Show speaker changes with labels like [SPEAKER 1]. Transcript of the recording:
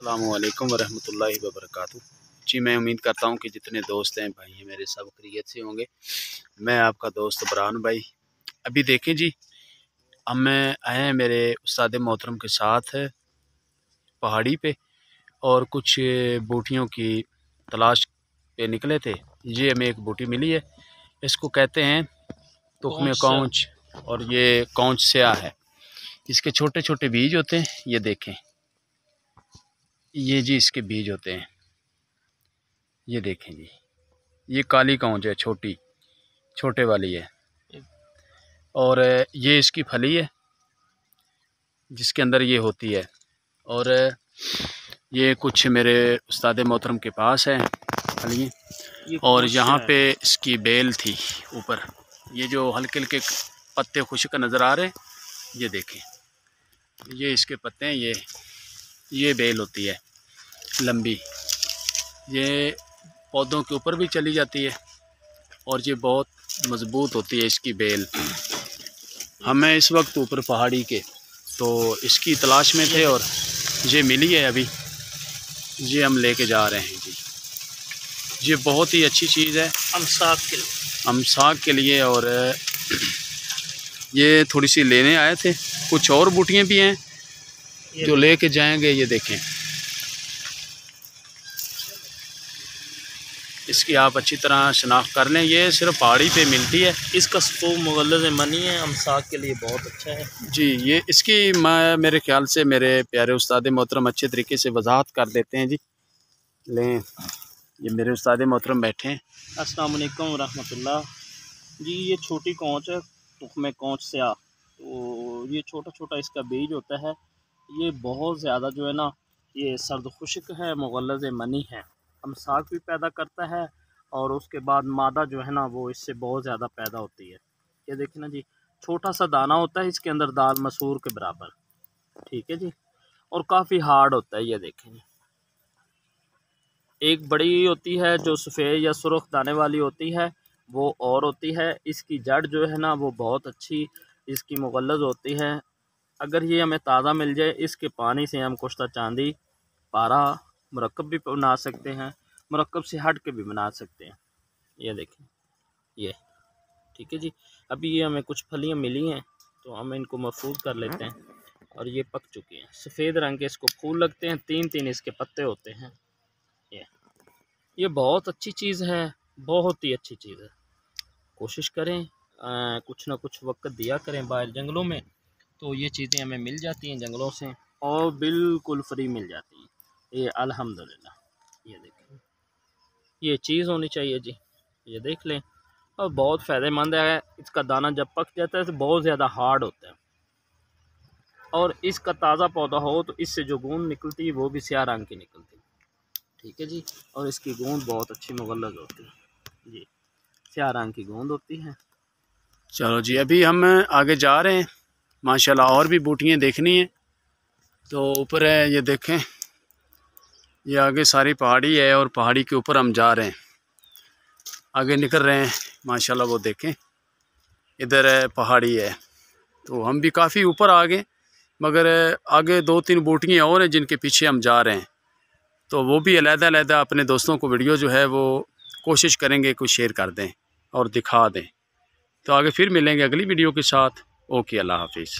[SPEAKER 1] अस्सलामुअलैकुम वरहमतुल्लाहि वबरकातुहू। जी, मैं उम्मीद करता हूँ कि जितने दोस्त हैं भाई हैं मेरे सब खैरियत से होंगे। मैं आपका दोस्त बरान भाई। अभी देखें जी, हम आए हैं मेरे उस्ताद मोहतरम के साथ पहाड़ी पे और कुछ बूटियों की तलाश पे निकले थे। ये हमें एक बूटी मिली है, इसको कहते हैं तुख्मे कौंच और ये कौंच स्याह है। इसके छोटे छोटे बीज होते हैं, ये देखें, ये जी इसके बीज होते हैं। ये देखें जी, ये काली कौंच है, छोटे वाली है। और ये इसकी फली है जिसके अंदर ये होती है। और ये कुछ मेरे उस्ताद मोहतरम के पास है फली। और यहाँ पे इसकी बेल थी ऊपर, ये जो हल्के हल्के पत्ते खुश्क नज़र आ रहे हैं, ये देखें, ये इसके पत्ते हैं। ये बेल होती है लंबी, ये पौधों के ऊपर भी चली जाती है और ये बहुत मज़बूत होती है इसकी बेल। हमें इस वक्त ऊपर पहाड़ी के तो इसकी तलाश में थे और ये मिली है अभी, ये हम लेके जा रहे हैं जी। ये बहुत ही अच्छी चीज़ है अमसाक के लिए। और ये थोड़ी सी लेने आए थे, कुछ और बूटियाँ भी हैं जो लेके जाएंगे। ये देखें, इसकी आप अच्छी तरह शनाख्त कर लें। ये सिर्फ पहाड़ी पे मिलती है।
[SPEAKER 2] इसका तो मुगल्लज़ मनी है, अमसाक के लिए बहुत अच्छा है
[SPEAKER 1] जी। ये इसकी मेरे ख्याल से मेरे प्यारे उस्ताद मोहतरम अच्छे तरीके से वजाहत कर देते हैं जी। लें, ये मेरे उस्ताद मोहतरम बैठे हैं।
[SPEAKER 2] अस्सलाम वालेकुम रहमतुल्लाह जी। ये छोटी कौंच है, तुख्मे कौंच स्याह। तो ये छोटा छोटा इसका बीज होता है। ये बहुत ज़्यादा जो है ना, ये सर्द खुश्क है, मुगल्लज़ मनी है, अमसाक भी पैदा करता है। और उसके बाद मादा जो है ना वो इससे बहुत ज़्यादा पैदा होती है। ये देखिए ना जी, छोटा सा दाना होता है इसके अंदर, दाल मसूर के बराबर, ठीक है जी। और काफ़ी हार्ड होता है। ये देखें, एक बड़ी होती है जो सफ़ेद या सुर्ख दाने वाली होती है, वो और होती है। इसकी जड़ जो है ना वो बहुत अच्छी इसकी मुगल्लज़ होती है। अगर ये हमें ताज़ा मिल जाए, इसके पानी से हम कुश्ता चांदी, पारा, मुरक्कब भी बना सकते हैं, मुरक्कब से हट के भी बना सकते हैं। ये देखें, ये ठीक है जी। अभी ये हमें कुछ फलियाँ मिली हैं तो हम इनको महफूज कर लेते हैं। और ये पक चुकी हैं, सफ़ेद रंग के इसको फूल लगते हैं, 3-3 इसके पत्ते होते हैं। ये बहुत अच्छी चीज़ है, बहुत ही अच्छी चीज़ है। कोशिश करें, कुछ ना कुछ वक्त दिया करें बाहर जंगलों में, तो ये चीज़ें हमें मिल जाती हैं जंगलों से और बिल्कुल फ्री मिल जाती हैं। ये अल्हम्दुलिल्लाह। ये देखें, ये चीज़ होनी चाहिए जी, ये देख लें। और बहुत फ़ायदेमंद है। इसका दाना जब पक जाता है तो बहुत ज़्यादा हार्ड होता है। और इसका ताज़ा पौधा हो तो इससे जो गूंद निकलती है वो भी स्याह रंग की निकलती है, ठीक है जी। और इसकी गूंद बहुत अच्छी मुगल्लज़ होती है जी, स्याह रंग की गूंद होती है।
[SPEAKER 1] चलो जी, अभी हम आगे जा रहे हैं माशाल्लाह, और भी बूटियाँ देखनी है। तो ऊपर है, ये देखें, ये आगे सारी पहाड़ी है और पहाड़ी के ऊपर हम जा रहे हैं, आगे निकल रहे हैं माशाल्लाह। वो देखें, इधर है पहाड़ी है, तो हम भी काफ़ी ऊपर आ गए, मगर आगे 2-3 बूटियाँ और हैं जिनके पीछे हम जा रहे हैं। तो वो भी अलग-अलग अपने दोस्तों को वीडियो जो है वो कोशिश करेंगे कुछ शेयर कर दें और दिखा दें। तो आगे फिर मिलेंगे अगली वीडियो के साथ। ओके, अल्लाह हाफिज़।